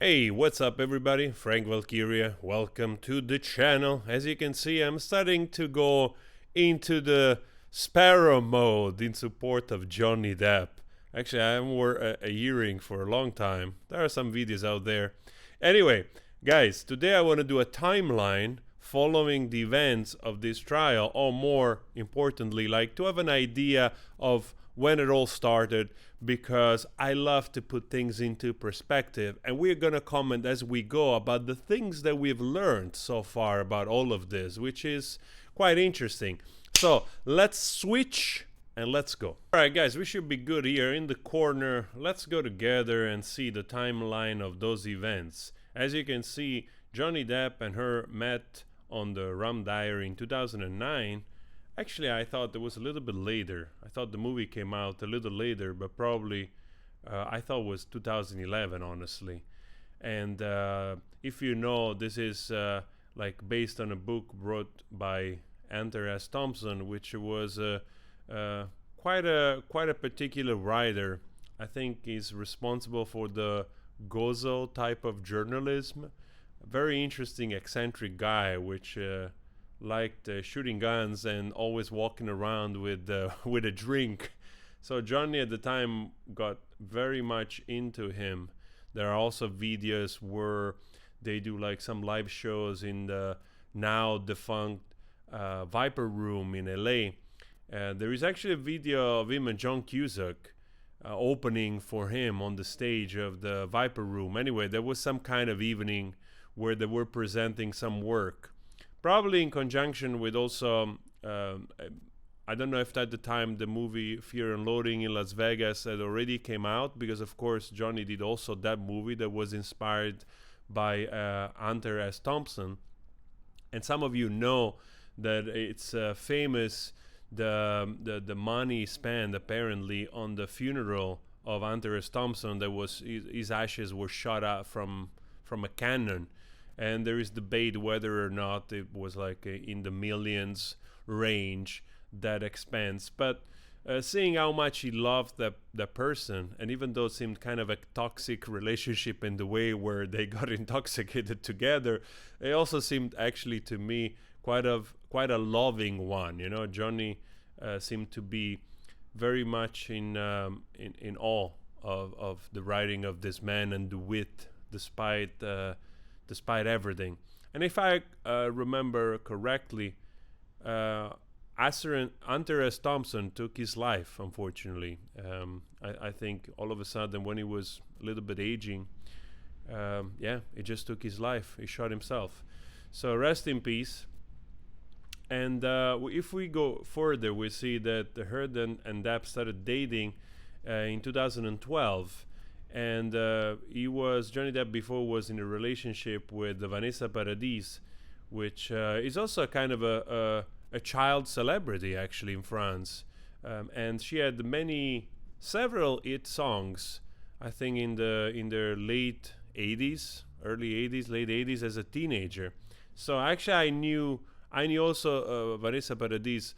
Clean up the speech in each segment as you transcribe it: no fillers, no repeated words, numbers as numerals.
Hey, what's up everybody? Frank Valkyria. Welcome to the channel. As you can see, I'm starting to go into the Sparrow mode in support of Johnny Depp. Actually, I haven't worn a earring for a long time. There are some videos out there. Anyway, guys, today I want to do a timeline following the events of this trial, or more importantly, like to have an idea of when it all started, because I love to put things into perspective, and we're going to comment as we go about the things that we've learned so far about all of this, which is quite interesting. So let's switch and let's go. All right, guys, we should be good here in the corner. Let's go together and see the timeline of those events. As you can see, Johnny Depp and her met on the Rum Diary in 2009. Actually, I thought it was a little bit later. I thought the movie came out a little later, but probably I thought it was 2011, honestly. And if you know, this is like based on a book wrote by Hunter S. Thompson, which was quite a particular writer. I think he's responsible for the Gozo type of journalism. A very interesting, eccentric guy, which liked shooting guns and always walking around with with a drink. So Johnny at the time got very much into him. There are also videos where they do like some live shows in the now defunct Viper Room in LA. There is actually a video of him and John Cusack opening for him on the stage of the Viper Room. Anyway, there was some kind of evening where they were presenting some work, probably in conjunction with also, I don't know if at the time the movie Fear and Loathing in Las Vegas had already came out, because of course Johnny did also that movie that was inspired by Hunter S. Thompson. And some of you know that it's famous, the money spent apparently on the funeral of Hunter S. Thompson. That was his ashes were shot out from a cannon. And there is debate whether or not it was like in the millions range, that expense. But seeing how much he loved that person, and even though it seemed kind of a toxic relationship in the way where they got intoxicated together, it also seemed actually to me quite a loving one. You know, Johnny seemed to be very much in awe of the writing of this man and the wit, despite everything. And if I remember correctly, Hunter S. Thompson took his life, unfortunately. I think all of a sudden, when he was a little bit aging, he just took his life. He shot himself. So rest in peace. And if we go further, we see that Heard and Depp started dating in 2012. And Johnny Depp before was in a relationship with Vanessa Paradis, which is also kind of a child celebrity actually in France. And she had several hit songs, I think in their late 80s, late 80s as a teenager. So actually I knew also Vanessa Paradis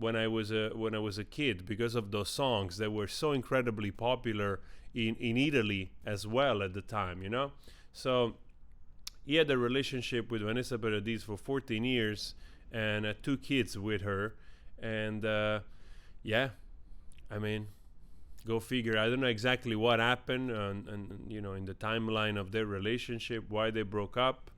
when I was a kid, because of those songs that were so incredibly popular in Italy as well at the time, you know. So he had a relationship with Vanessa Paradis for 14 years and 2 kids with her. And I mean, go figure. I don't know exactly what happened and you know, in the timeline of their relationship, why they broke up.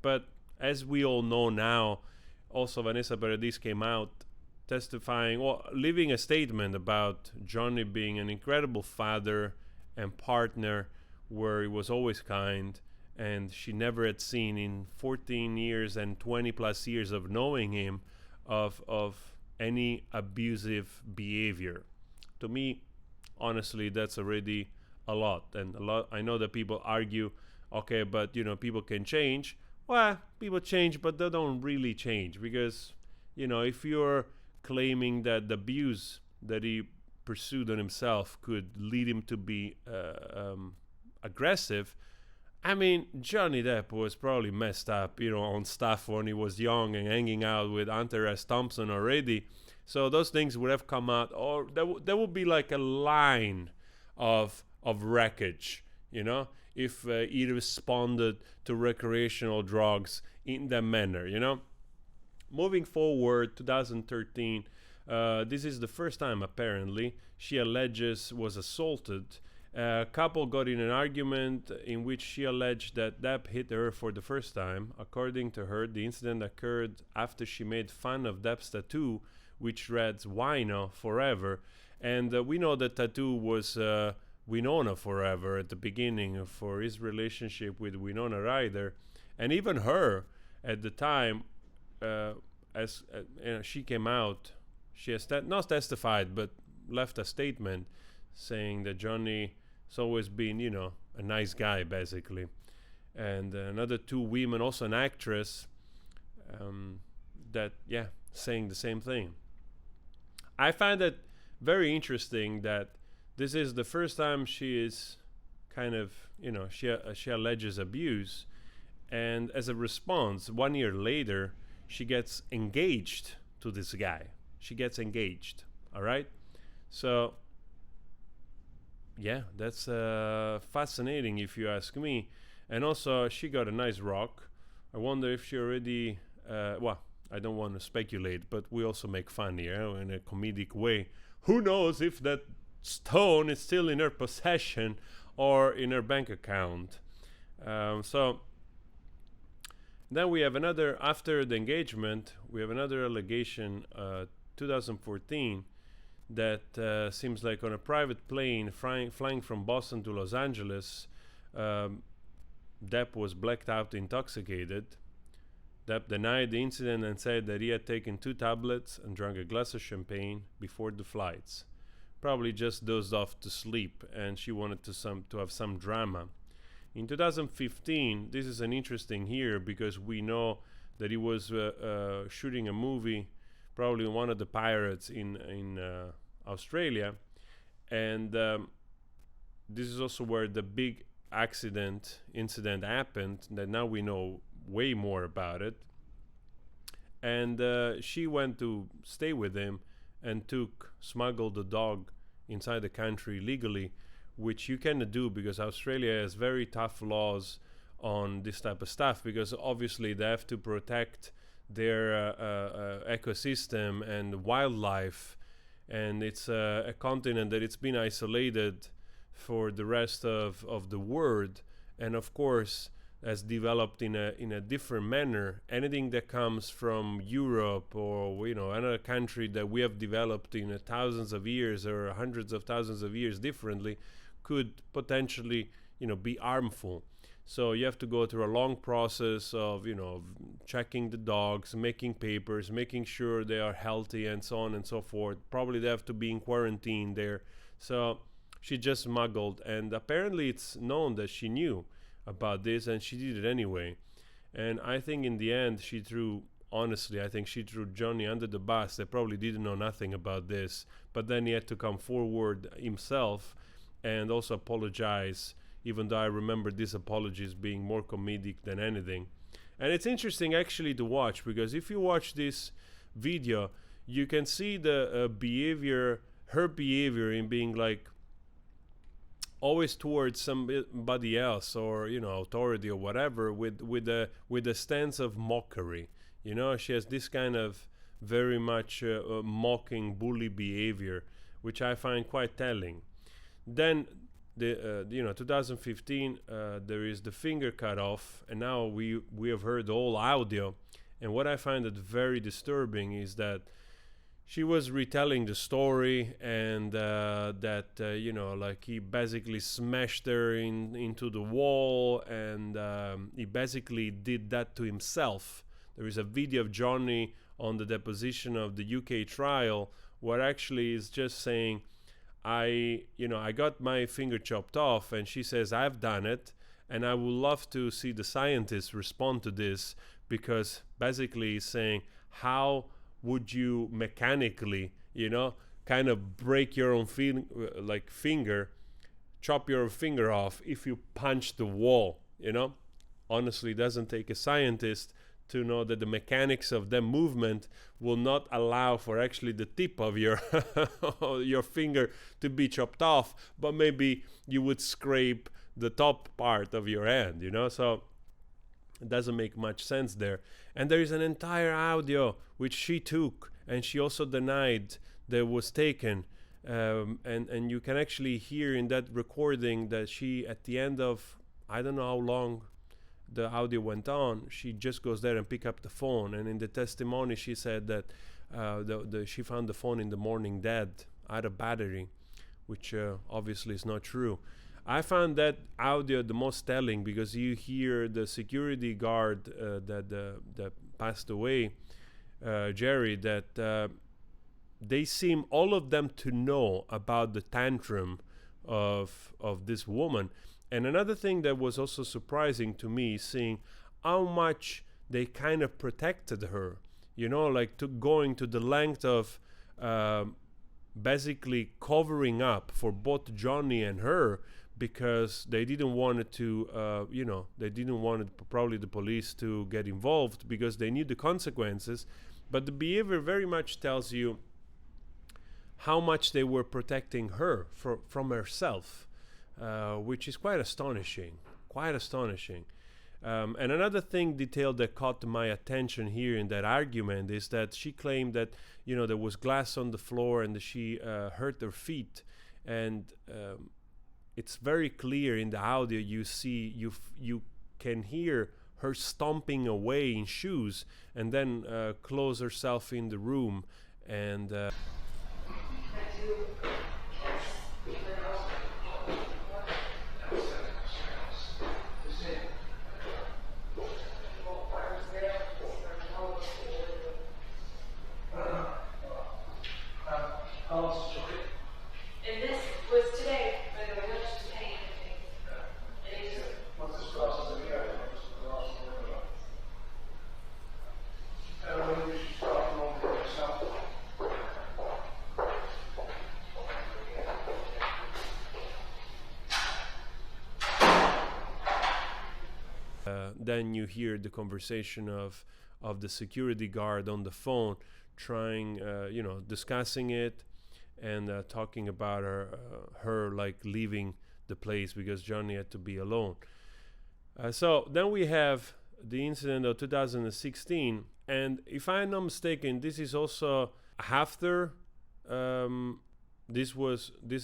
But as we all know now, also Vanessa Paradis came out testifying, or leaving a statement about Johnny being an incredible father and partner, where he was always kind, and she never had seen in 14 years and 20 plus years of knowing him of any abusive behavior. To me, honestly, that's already a lot. And I know that people argue, okay, but you know, people can change. Well, people change, but they don't really change, because you know, if you're claiming that the abuse that he pursued on himself could lead him to be aggressive, I mean, Johnny Depp was probably messed up, you know, on stuff when he was young and hanging out with Hunter S. Thompson already. So those things would have come out, or there would be like a line of wreckage, you know. if he responded to recreational drugs in that manner, you know. Moving forward, 2013, this is the first time apparently she alleges was assaulted. A couple got in an argument in which she alleged that Depp hit her for the first time. According to her, the incident occurred after she made fun of Depp's tattoo, which reads "Wino Forever," and we know that tattoo was Winona Forever at the beginning for his relationship with Winona Ryder, and even her at the time, as she came out, she has not testified but left a statement saying that Johnny has always been, you know, a nice guy basically. And another two women, also an actress, that saying the same thing. I find it very interesting that this is the first time she is kind of, you know, she alleges abuse, and as a response, 1 year later, she gets engaged to this guy. She gets engaged. All right, so yeah, that's fascinating if you ask me. And also, she got a nice rock. I wonder if she already. Well, I don't want to speculate, but we also make fun here in a comedic way. Who knows if that stone is still in her possession or in her bank account? So then we have another, after the engagement, we have another allegation, 2014, that seems like on a private plane flying from Boston to Los Angeles, Depp was blacked out intoxicated. Depp denied the incident and said that he had taken 2 tablets and drank a glass of champagne before the flights. Probably just dozed off to sleep, and she wanted to have some drama. In 2015, this is an interesting here because we know that he was shooting a movie, probably one of the pirates in Australia, and this is also where the big incident happened, that now we know way more about it. And she went to stay with him and smuggled the dog inside the country legally, which you cannot do because Australia has very tough laws on this type of stuff, because obviously they have to protect their ecosystem and wildlife, and it's a continent that it's been isolated for the rest of the world, and of course has developed in a different manner. Anything that comes from Europe or, you know, another country that we have developed in thousands of years or hundreds of thousands of years differently could potentially, you know, be harmful. So you have to go through a long process of, you know, checking the dogs, making papers, making sure they are healthy, and so on and so forth. Probably they have to be in quarantine there. So she just smuggled, and apparently it's known that she knew about this and she did it anyway. And I think in the end I think she threw Johnny under the bus. They probably didn't know nothing about this, but then he had to come forward himself and also apologize, even though I remember these apologies being more comedic than anything. And it's interesting actually to watch, because if you watch this video, you can see the her behavior in being like always towards somebody else, or, you know, authority or whatever, with a stance of mockery. You know, she has this kind of very much mocking, bully behavior, which I find quite telling. Then 2015, there is the finger cut off, and now we have heard the whole audio. And what I find it very disturbing is that she was retelling the story, and like he basically smashed her into the wall, and he basically did that to himself. There is a video of Johnny on the deposition of the UK trial where actually is just saying, I got my finger chopped off, and she says, I've done it, and I would love to see the scientists respond to this, because basically he's saying, how would you mechanically, kind of break your own finger, chop your finger off if you punch the wall, Honestly, it doesn't take a scientist to know that the mechanics of that movement will not allow for actually the tip of your your finger to be chopped off, but maybe you would scrape the top part of your hand, so it doesn't make much sense there. And there is an entire audio which she took, and she also denied that was taken. And you can actually hear in that recording that she, at the end of, I don't know how long the audio went on, she just goes there and pick up the phone. And in the testimony, she said that she found the phone in the morning dead, out of battery, which obviously is not true. I found that audio the most telling because you hear the security guard that passed away, Jerry, that they seem, all of them, to know about the tantrum of this woman. And another thing that was also surprising to me, seeing how much they kind of protected her, like going to the length of basically covering up for both Johnny and her, because they didn't want it to, they didn't want probably the police to get involved because they knew the consequences. But the behavior very much tells you how much they were protecting her from herself, which is quite astonishing. And another detail that caught my attention here in that argument is that she claimed that, there was glass on the floor and that she hurt her feet. And it's very clear in the audio. You can hear her stomping away in shoes and then close herself in the room. And then you hear the conversation of the security guard on the phone, trying, discussing it and talking about her like leaving the place because Johnny had to be alone. So then we have the incident of 2016, and if I'm not mistaken, this is also after. This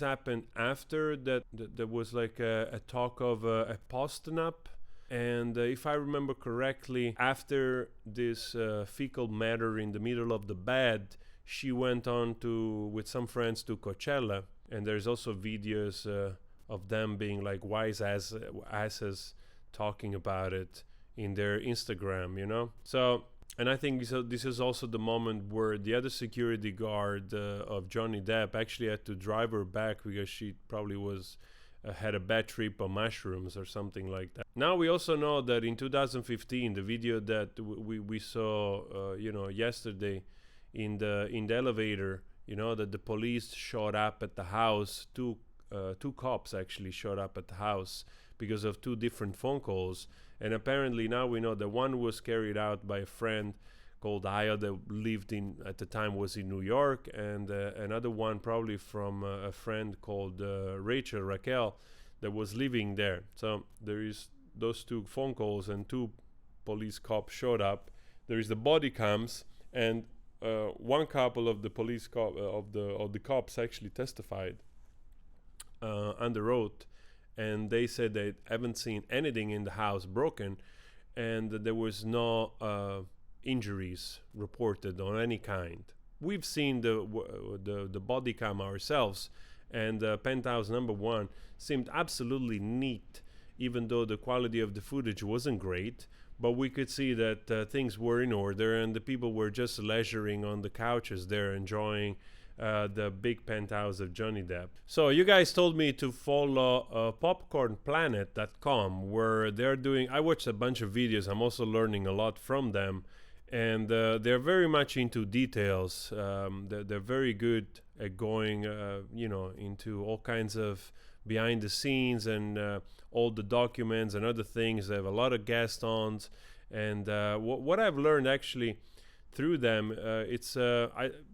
happened after that. There was like a talk of a post-nup. And if I remember correctly, after this fecal matter in the middle of the bed, she went on with some friends to Coachella. And there's also videos of them being like wise asses talking about it in their Instagram, So, and I think this is also the moment where the other security guard of Johnny Depp actually had to drive her back because she probably had a bad trip on mushrooms or something like that. Now we also know that in 2015, the video that we saw, yesterday in the elevator, that the police showed up at the house. Two cops actually showed up at the house because of two different phone calls. And apparently now we know that one was carried out by a friend called Aya that lived at the time was in New York, and another one probably from a friend called Raquel that was living there. So there is those two phone calls and two police cops showed up. There is the body cams, and one couple of the police of the cops actually testified under oath, and they said they haven't seen anything in the house broken, and that there was no injuries reported on any kind. We've seen the body cam ourselves, and penthouse number one seemed absolutely neat, even though the quality of the footage wasn't great. But we could see that things were in order, and the people were just leisuring on the couches there, enjoying the big penthouse of Johnny Depp. So you guys told me to follow popcornplanet.com, where they're doing, I watched a bunch of videos. I'm also learning a lot from them, and they're very much into details. They're very good at going into all kinds of behind the scenes and all the documents and other things. They have a lot of guest ons, and what I've learned actually through them,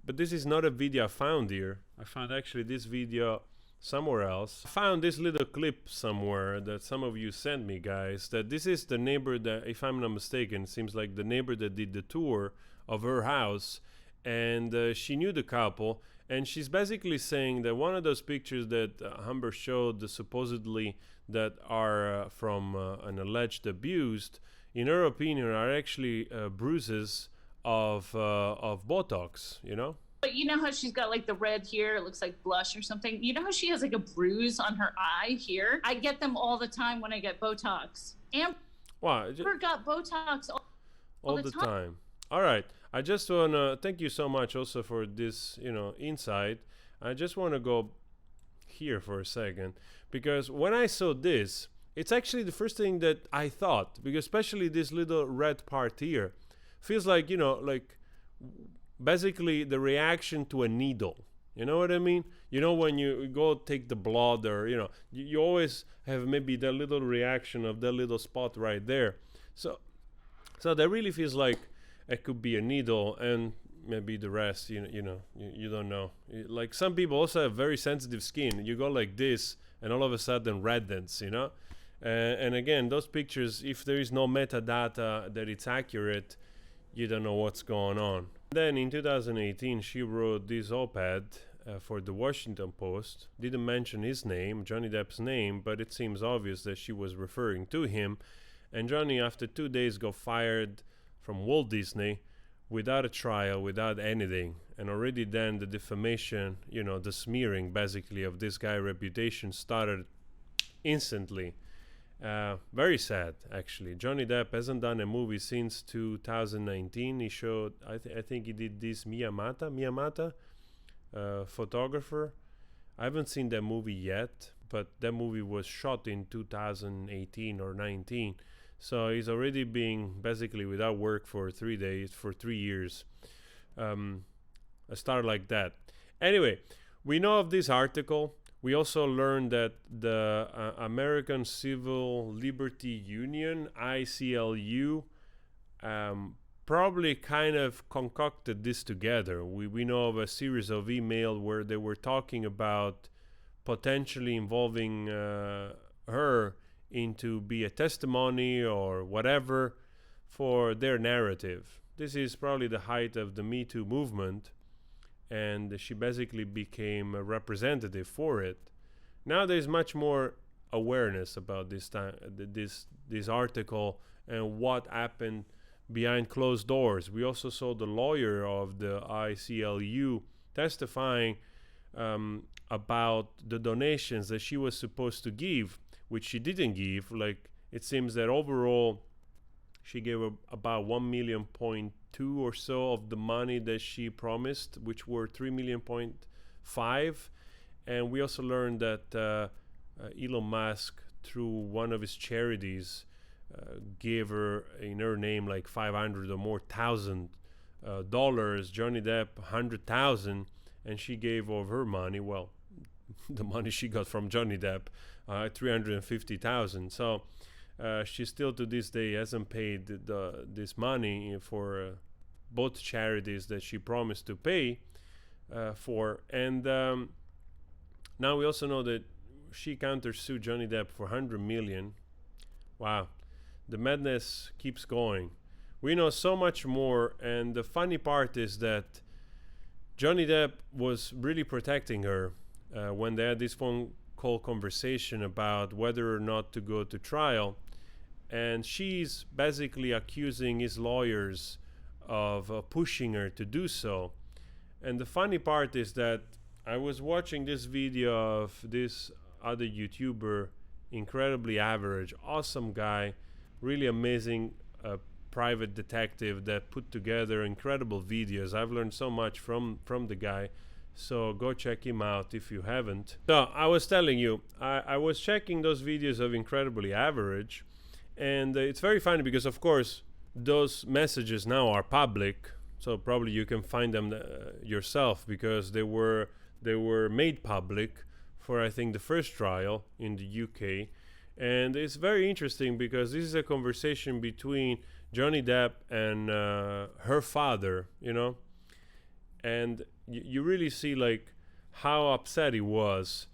but this is not a video I found here. I found actually this video somewhere else. I found this little clip somewhere that some of you sent me, guys, that this is the neighbor that, if I'm not mistaken, seems like the neighbor that did the tour of her house, and she knew the couple, and she's basically saying that one of those pictures that Amber showed, supposedly that are from an alleged abused, in her opinion, are actually bruises of Botox, you know? But you know how she's got like the red here, it looks like blush or something. You know how she has like a bruise on her eye here? I get them all the time when I get Botox. Amber got Botox all the time. All right. I just want to thank you so much also for this, insight. I just want to go here for a second, because when I saw this, it's actually the first thing that I thought, because especially this little red part here feels like, like basically the reaction to a needle. You know what I mean? When you go take the blood, or you always have maybe that little reaction of that little spot right there. So that really feels like it could be a needle, and maybe the rest, you don't know. Like some people also have very sensitive skin. You go like this and all of a sudden reddens, and again, those pictures, if there is no metadata that it's accurate, you don't know what's going on. Then in 2018, she wrote this op-ed for the Washington Post. Didn't mention his name, Johnny Depp's name, but it seems obvious that she was referring to him. And Johnny, after 2 days, got fired from Walt Disney without a trial, without anything. And already then the defamation, the smearing basically of this guy's reputation started instantly. Very sad, actually. Johnny Depp hasn't done a movie since 2019. He showed, I think he did this Miyamata, photographer. I haven't seen that movie yet, but that movie was shot in 2018 or 19. So he's already being basically without work for 3 years. A star like that. Anyway, we know of this article. We also learned that the American Civil Liberty Union, ICLU, probably kind of concocted this together. We know of a series of emails where they were talking about potentially involving her into be a testimony or whatever for their narrative. This is probably the height of the Me Too movement, and she basically became a representative for it. Now there's much more awareness about this article and what happened behind closed doors. We also saw the lawyer of the ICLU testifying about the donations that she was supposed to give, which she didn't give. Like, it seems that overall she gave about 1.2 million or so of the money that she promised, which were 3.5 million. And we also learned that Elon Musk, through one of his charities, gave her in her name like 500 or more thousand dollars. Johnny Depp 100,000, and she gave of her money. Well, the money she got from Johnny Depp, 350,000. So she still to this day hasn't paid this money for both charities that she promised to pay for. And now we also know that she countersued Johnny Depp for 100 million. Wow, the madness keeps going. We know so much more, and the funny part is that Johnny Depp was really protecting her when they had this phone call conversation about whether or not to go to trial, and she's basically accusing his lawyers of pushing her to do so. And the funny part is that I was watching this video of this other YouTuber, incredibly average, awesome guy, really amazing private detective that put together incredible videos. I've learned so much from the guy, so go check him out if you haven't. So I was telling you, I was checking those videos of incredibly average, and it's very funny because of course those messages now are public, so probably you can find them yourself, because they were made public for, I think, the first trial in the UK. And it's very interesting because this is a conversation between Johnny Depp and her father, and you really see like how upset he was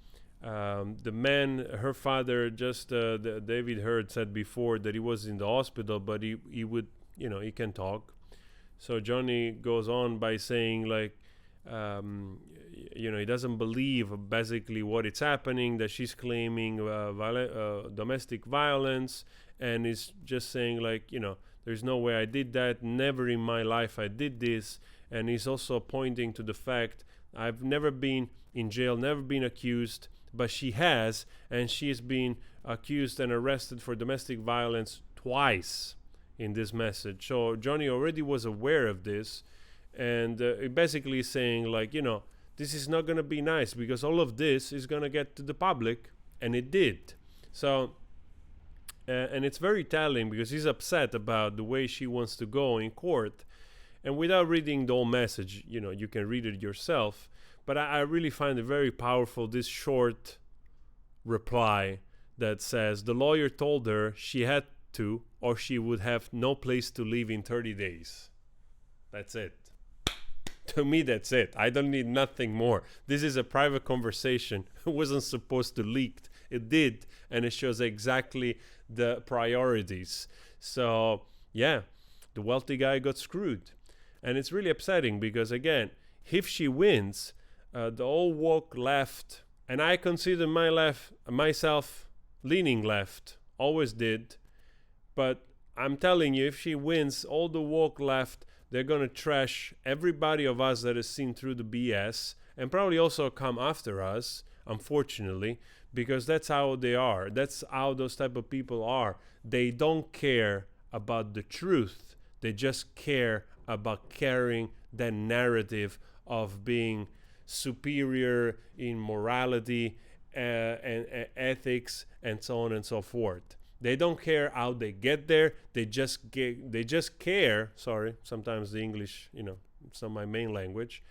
The man, her father, David Heard said before that he was in the hospital, but he would, he can talk. So Johnny goes on by saying like, he doesn't believe basically what it's happening, that she's claiming domestic violence, and is just saying like, there's no way I did that, never in my life I did this. And he's also pointing to the fact I've never been in jail, never been accused, but she has, and she's been accused and arrested for domestic violence twice in this message. So Johnny already was aware of this, and basically saying like, this is not going to be nice because all of this is going to get to the public, and it did. So and it's very telling because he's upset about the way she wants to go in court. And without reading the whole message, you can read it yourself. But I really find it very powerful, this short reply that says the lawyer told her she had to, or she would have no place to live in 30 days. That's it. To me, that's it. I don't need nothing more. This is a private conversation. It wasn't supposed to leak. It did, and it shows exactly the priorities. So, yeah, the wealthy guy got screwed. And it's really upsetting because, again, if she wins, the whole woke left, and I consider myself leaning left, always did, but I'm telling you, if she wins, all the woke left, they're going to trash everybody of us that has seen through the BS, and probably also come after us, unfortunately, because that's how they are. That's how those type of people are. They don't care about the truth. They just care about carrying that narrative of being superior in morality and ethics and so on and so forth. They don't care how they get there. They just care. Sorry, sometimes the English, it's not my main language.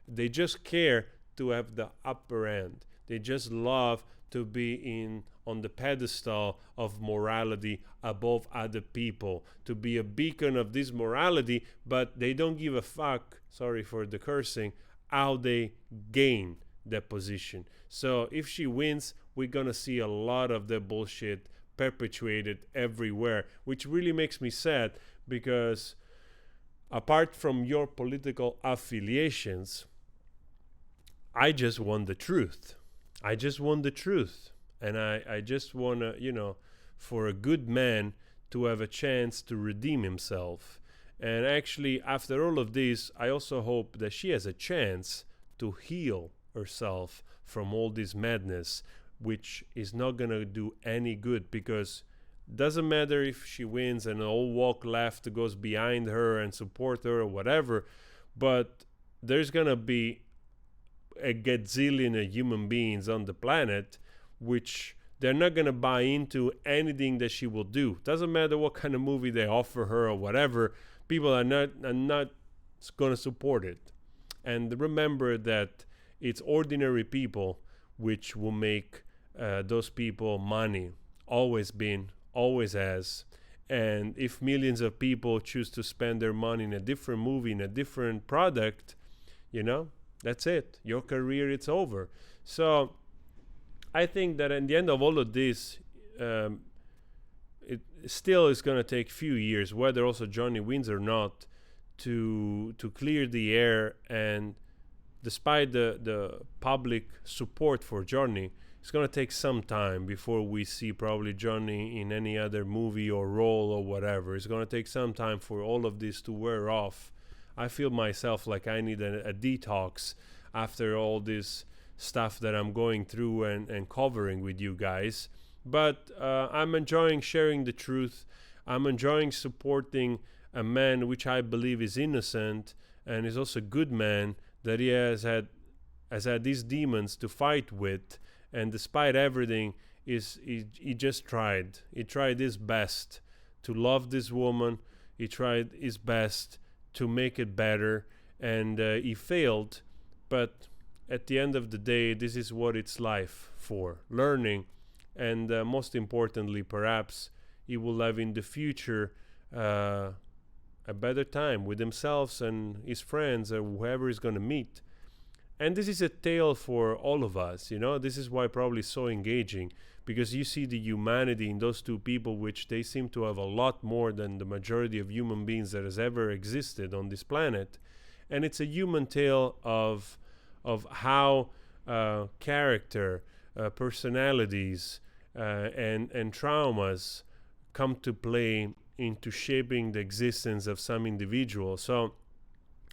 They just care to have the upper end. They just love to be on the pedestal of morality above other people, to be a beacon of this morality, but they don't give a fuck, sorry for the cursing, how they gain that position. So if she wins, we're gonna see a lot of that bullshit perpetuated everywhere, which really makes me sad because apart from your political affiliations, I just want the truth. I just want the truth. And I just want to, for a good man to have a chance to redeem himself. And actually, after all of this, I also hope that she has a chance to heal herself from all this madness, which is not going to do any good, because doesn't matter if she wins and the whole walk left goes behind her and support her or whatever, but there's going to be a gazillion of human beings on the planet which they're not going to buy into anything that she will do. Doesn't matter what kind of movie they offer her or whatever, people are not going to support it. And remember that it's ordinary people which will make those people money. Always been, always has. And if millions of people choose to spend their money in a different movie, in a different product, that's it. Your career, it's over. So I think that at the end of all of this, it still is going to take few years, whether also Johnny wins or not, to clear the air. And despite the public support for Johnny, it's going to take some time before we see probably Johnny in any other movie or role or whatever. It's going to take some time for all of this to wear off. I feel myself like I need a detox after all this stuff that I'm going through and covering with you guys. But I'm enjoying sharing the truth. I'm enjoying supporting a man which I believe is innocent and is also a good man, that he has had these demons to fight with, and despite everything, he just tried. He tried his best to love this woman. He tried his best to make it better, and he failed. But at the end of the day, this is what it's life for, learning. And most importantly, perhaps he will have in the future a better time with himself and his friends or whoever he's going to meet. And this is a tale for all of us, you know. This is why probably so engaging, because you see the humanity in those two people, which they seem to have a lot more than the majority of human beings that has ever existed on this planet. And it's a human tale of how character, personalities, and traumas come to play into shaping the existence of some individual. So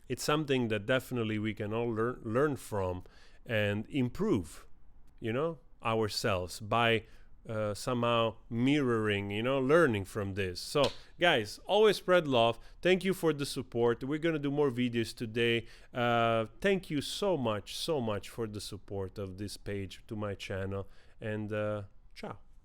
it's something that definitely we can all learn from and improve, you know, ourselves by somehow mirroring, you know, learning from this. So guys, always spread love. Thank you for the support. We're gonna do more videos today. Thank you so much for the support of this page to my channel, and ciao.